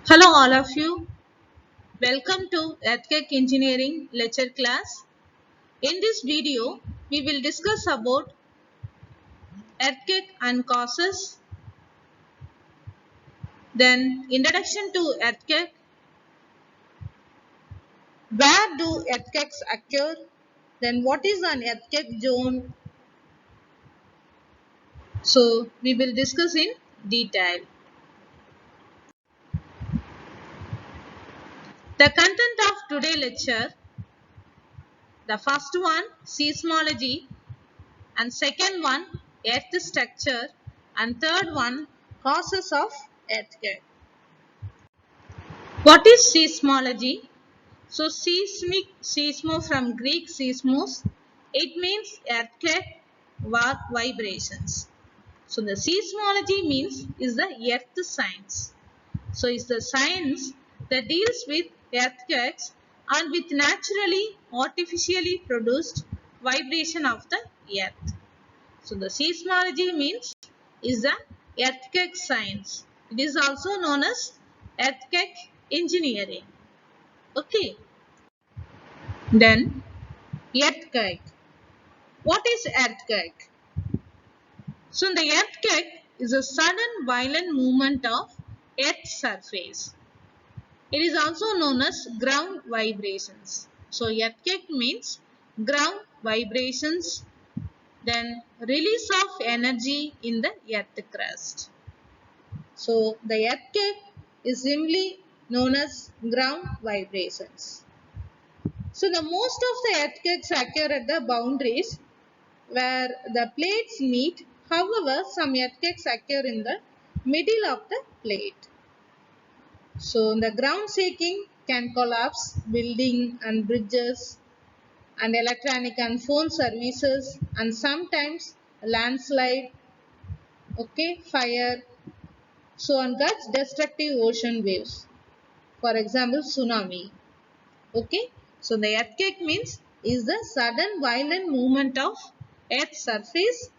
Hello all of you. Welcome to Earthquake Engineering lecture class. In this video, we will discuss about earthquake and causes, then introduction to earthquake, where do earthquakes occur, then what is an earthquake zone. So, we will discuss in detail. The content of today's lecture, the first one seismology and second one earth structure and third one causes of earthquake. What is seismology? So seismic, seismo from Greek seismos, it means earthquake vibrations. So the seismology means is the earth science. So it's the science that deals with earthquakes and with naturally artificially produced vibration of the earth. So the seismology means is the earthquake science. It is also known as earthquake engineering. Okay. Then earthquake. What is earthquake? So the earthquake is a sudden violent movement of earth's surface. It is also known as ground vibrations. So earthquake means ground vibrations, then release of energy in the earth crust. So the earthquake is simply known as ground vibrations. So the most of the earthquakes occur at the boundaries where the plates meet. However, some earthquakes occur in the middle of the plate. So the ground shaking can collapse building and bridges and electronic and phone services and sometimes landslide, okay, fire, so on gets destructive ocean waves. For example, tsunami. Okay, so the earthquake means is the sudden violent movement of earth's surface,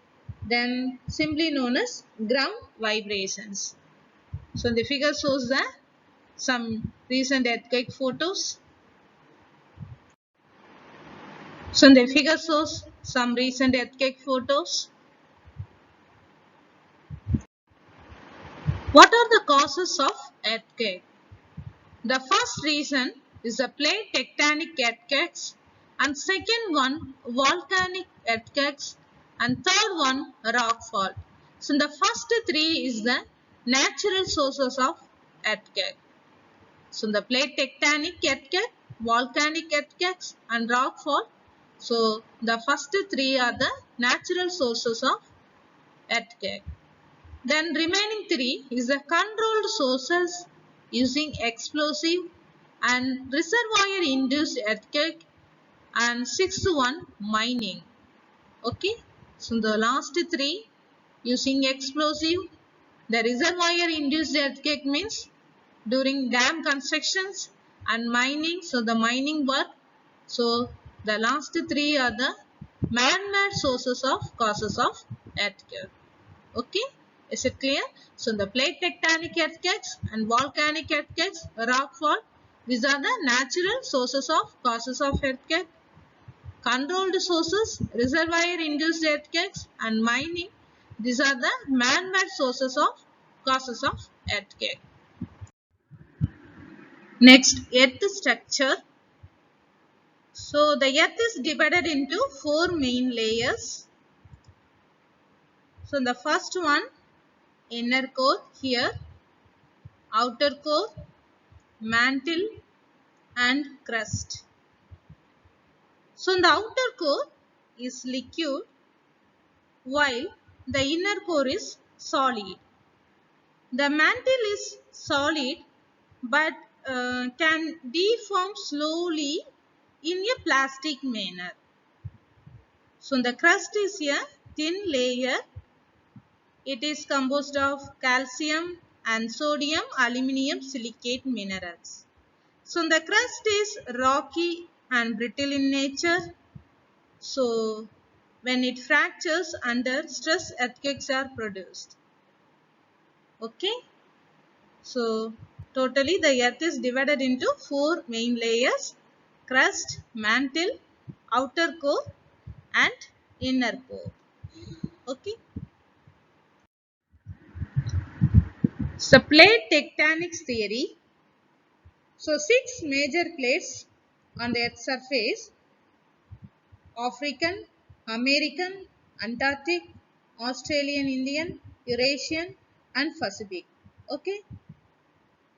then simply known as ground vibrations. So the figure shows the some recent earthquake photos. So the figure shows some recent earthquake photos. What are the causes of earthquake? The first reason is the plate tectonic earthquakes, and second one volcanic earthquakes, and third one rockfall. So the first three is the natural sources of earthquake. So the plate tectonic earthquake, volcanic earthquakes, and rockfall. So the first three are the natural sources of earthquake. Then remaining three is the controlled sources using explosive and reservoir induced earthquake, and sixth one mining. Okay, so the last three using explosive, the reservoir induced earthquake means during dam constructions and mining, so the mining work. So the last three are the man-made sources of causes of earthquake. Okay, is it clear? So the plate tectonic earthquakes and volcanic earthquakes, rockfall, these are the natural sources of causes of earthquake. Controlled sources, reservoir induced earthquakes, and mining, these are the man-made sources of causes of earthquake. Next, earth structure. So the earth is divided into four main layers. So the first one, inner core here, outer core, mantle, and crust. So the outer core is liquid while the inner core is solid. The mantle is solid but can deform slowly in a plastic manner. So the crust is a thin layer. It is composed of calcium and sodium aluminum silicate minerals. So the crust is rocky and brittle in nature. So when it fractures under stress, earthquakes are produced. Okay. So Totally, the earth is divided into 4 main layers: crust, mantle, outer core and inner core. Okay. So plate tectonics theory. So 6 major plates on the earth's surface: African, American, Antarctic, Australian Indian, Eurasian and Pacific. Okay.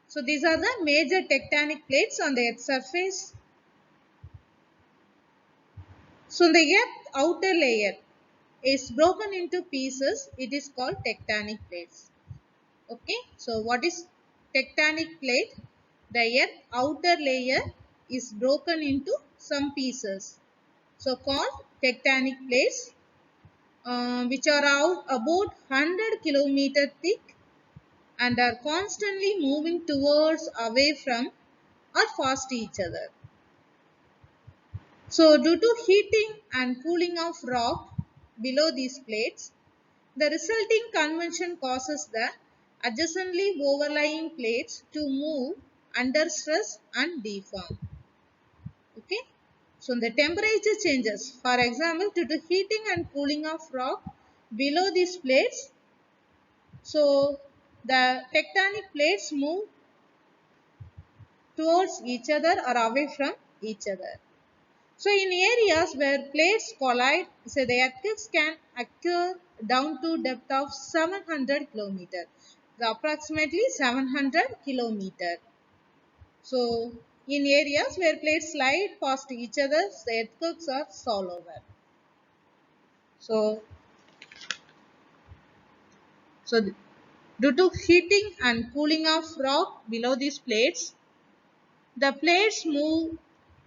So these are the major tectonic plates on the earth's surface. So the earth's outer layer is broken into pieces. It is called tectonic plates. Okay. So what is tectonic plate? The earth outer layer is broken into some pieces. So called tectonic plates, which are out about 100 kilometer thick and are constantly moving towards, away from or past each other. So due to heating and cooling of rock below these plates, the resulting convection causes the adjacently overlying plates to move under stress and deform. Okay. So the temperature changes. For example, due to heating and cooling of rock below these plates, so the tectonic plates move towards each other or away from each other. So in areas where plates collide, so the earthquakes can occur down to depth of 700 km, approximately 700 km. So in areas where plates slide past each other, the earthquakes are shallower. So, so due to heating and cooling of rock below these plates, the plates move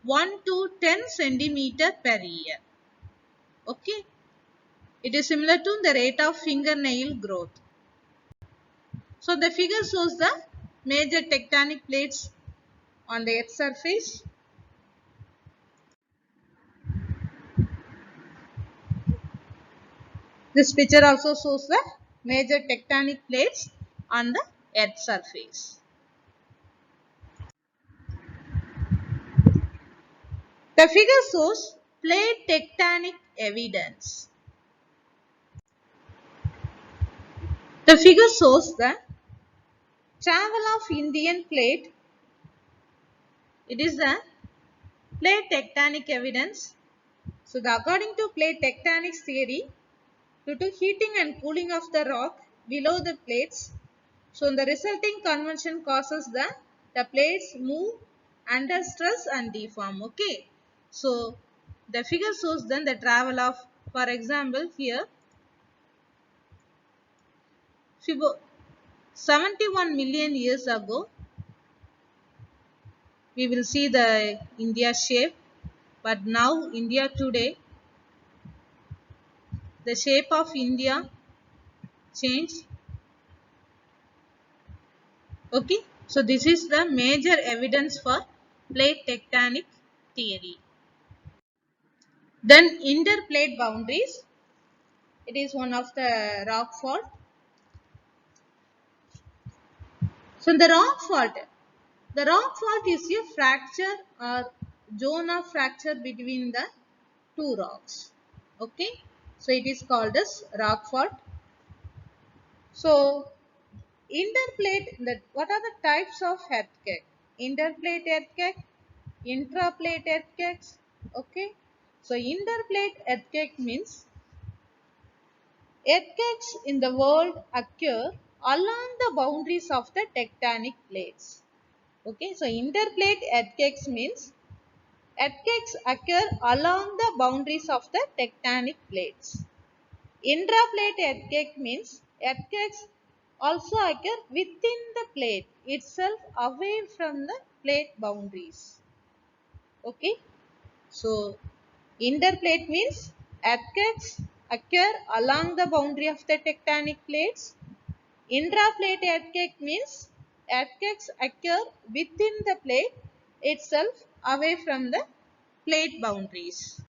1 to 10 centimeter per year. Okay. It is similar to the rate of fingernail growth. So the figure shows the major tectonic plates on the earth's surface. This picture also shows the major tectonic plates on the earth's surface. The figure shows plate tectonic evidence. The figure shows the travel of Indian plate. It is the plate tectonic evidence. So according to plate tectonics theory, due to heating and cooling of the rock below the plates, so the resulting convection causes the plates move under stress and deform. Okay. So the figure shows then the travel of, for example, here 71 million years ago, we will see the India shape, but now India today, the shape of India changed. Okay. So this is the major evidence for plate tectonic theory. Then interplate boundaries. It is one of the rock fault. So the rock fault is a fracture or zone of fracture between the two rocks. Okay. So it is called as rock fault. So interplate, what are the types of earthquake? Interplate earthquake, intraplate earthquakes. Okay. So interplate earthquake means earthquakes in the world occur along the boundaries of the tectonic plates. Okay, so interplate earthquakes means earthquakes occur along the boundaries of the tectonic plates. Intraplate earthquake means earthquakes also occur within the plate itself, away from the plate boundaries. Okay, so interplate means earthquakes occur along the boundary of the tectonic plates. Intraplate earthquake means earthquakes occur within the plate itself, away from the plate boundaries.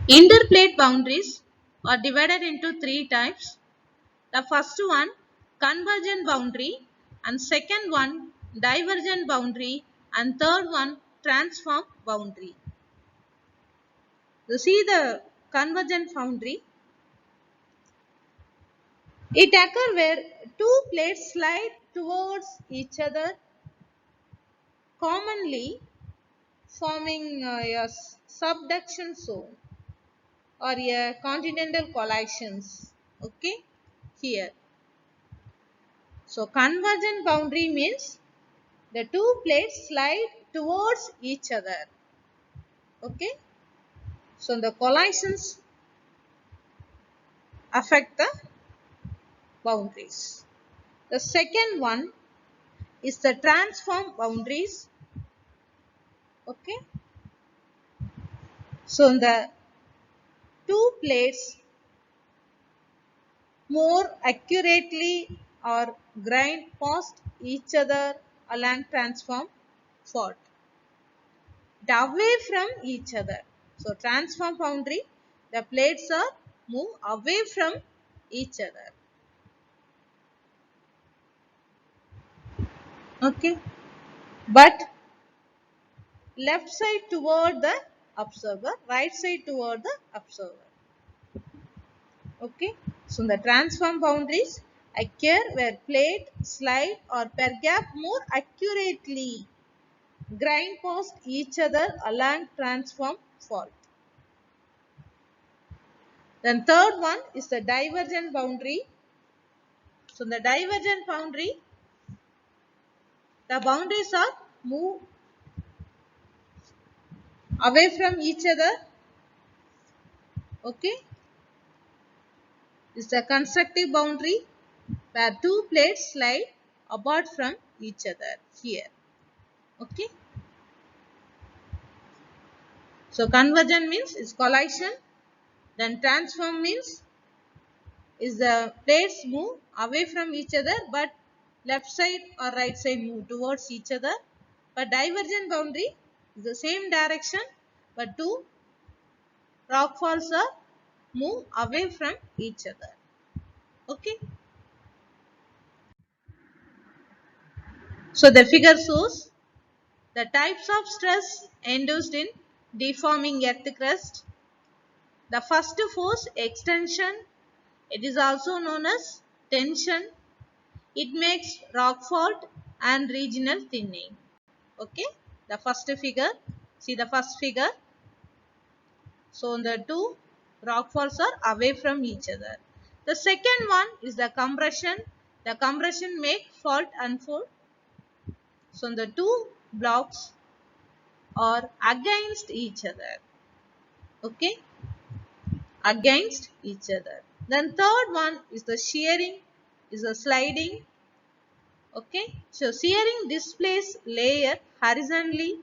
Interplate boundaries are divided into three types. The first one, convergent boundary, and second one divergent boundary, and third one transform boundary. You see the convergent boundary. It occurs where two plates slide towards each other, commonly forming a subduction zone or a continental collisions. Okay, here. So convergent boundary means the two plates slide towards each other. Okay, so the collisions affect the boundaries. The second one is the transform boundaries. Okay, so the two plates more accurately or grind past each other along transform fault, away from each other. So transform boundary, the plates are move away from each other. Okay, but left side toward the observer, right side toward the observer. Okay, so the transform boundaries occur where plate, slide or pergap more accurately grind past each other along transform fault. Then third one is the divergent boundary. So the divergent boundary, the boundaries are move away from each other. Okay, is the constructive boundary where two plates slide apart from each other here. Okay, so convergent means is collision. Then transform means is the plates move away from each other but left side or right side move towards each other. But divergent boundary is the same direction but two rock falls are move away from each other. Okay, so the figure shows the types of stress induced in deforming earth crust. The first force extension, it is also known as tension. It makes rock fault and regional thinning. Okay, the first figure, see the first figure. So the two rock falls are away from each other. The second one is the compression. The compression make fault unfold. So the two blocks are against each other. Okay, against each other. Then third one is the shearing, is the sliding. Okay, so shearing displaces layer horizontally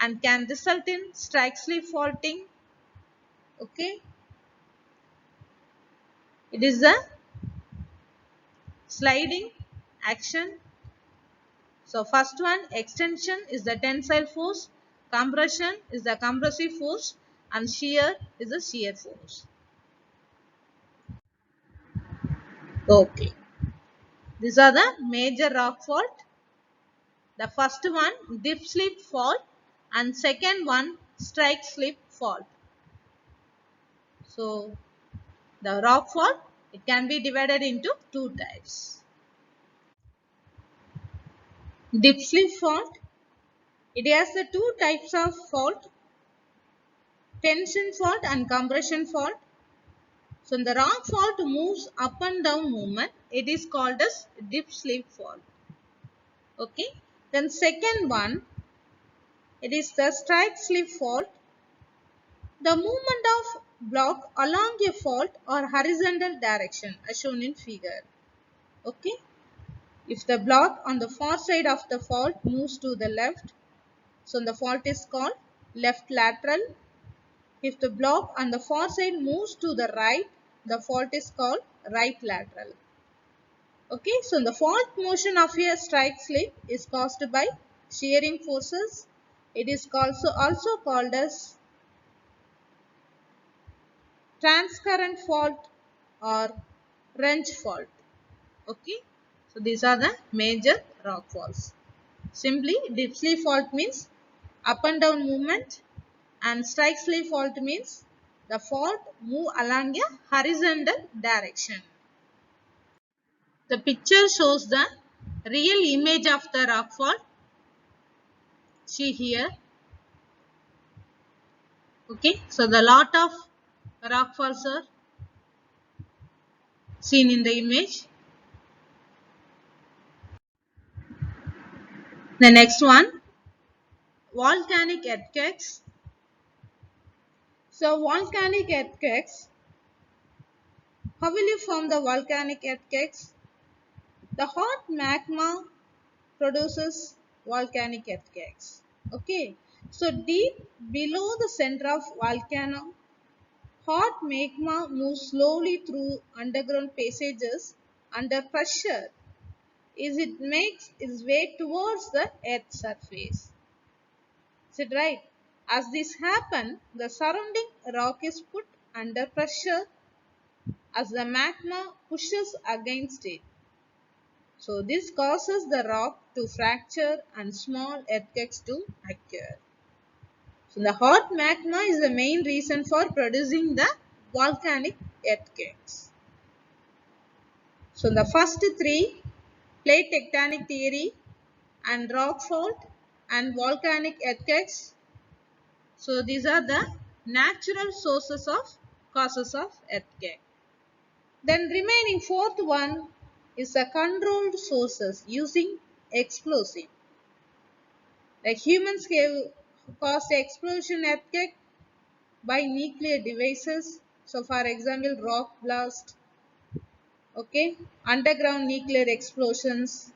and can result in strike slip faulting. Okay, it is the sliding action. So first one, extension is the tensile force, compression is the compressive force, and shear is the shear force. Okay, these are the major rock fault. The first one, dip slip fault, and second one, strike slip fault. So the rock fault, it can be divided into two types. Dip slip fault, it has the two types of fault, tension fault and compression fault. So the rock fault moves up and down movement, it is called as dip slip fault. Okay, then second one, it is the strike slip fault. The movement of block along a fault or horizontal direction as shown in figure. Okay, if the block on the far side of the fault moves to the left, so the fault is called left lateral. If the block on the far side moves to the right, the fault is called right lateral. Okay, so the fault motion of a strike slip is caused by shearing forces. It is also called as transcurrent fault or wrench fault. Okay, So these are the major rock falls. Simply Dipsley fault means up and down movement, and Strikesley fault means the fault move along a horizontal direction. The picture shows the real image of the rock fault. See here. Okay, so the lot of rock falls are seen in the image. The next one, volcanic earthquakes. So volcanic earthquakes, how will you form the volcanic earthquakes? The hot magma produces volcanic earthquakes. Okay, so deep below the center of volcano, hot magma moves slowly through underground passages under pressure as it makes its way towards the earth's surface. Is it right? As this happens, the surrounding rock is put under pressure as the magma pushes against it. So this causes the rock to fracture and small earthquakes to occur. So the hot magma is the main reason for producing the volcanic earthquakes. So the first three, plate tectonic theory and rock fault and volcanic earthquakes. So these are the natural sources of causes of earthquake. Then remaining fourth one is the controlled sources using explosive. Like humans have caused explosion earthquake by nuclear devices. So for example, rock blast, okay, underground nuclear explosions.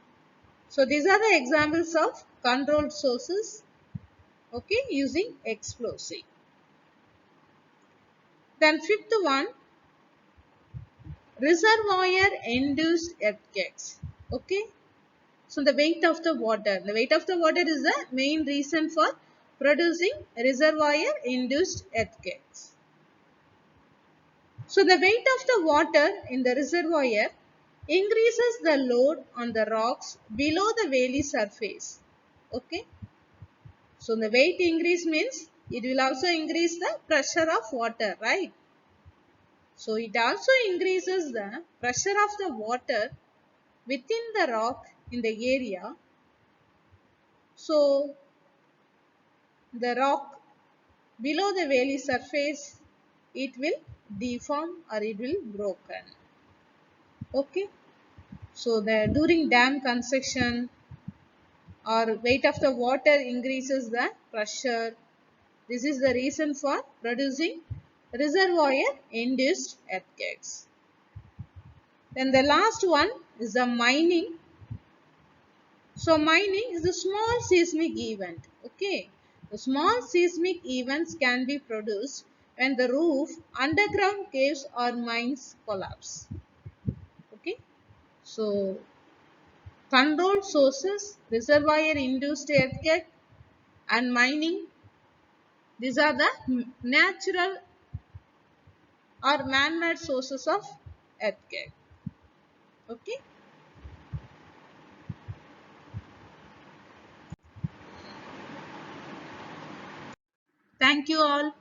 So these are the examples of controlled sources, okay, using explosive. Then fifth one, reservoir induced earthquakes. Okay, so the weight of the water. The weight of the water is the main reason for producing reservoir induced earthquakes. So the weight of the water in the reservoir increases the load on the rocks below the valley surface. Okay. So the weight increase means it will also increase the pressure of water, right? So it also increases the pressure of the water within the rock in the area. So the rock below the valley surface, it will deform or it will broken. Okay. So the during dam construction or weight of the water increases the pressure. This is the reason for producing reservoir induced earthquakes. Then the last one is the mining. So mining is a small seismic event. Okay. The small seismic events can be produced when the roof, underground caves or mines collapse. Okay. So controlled sources, reservoir induced earthquake and mining, these are the natural or man-made sources of earthquake. Okay. Thank you all.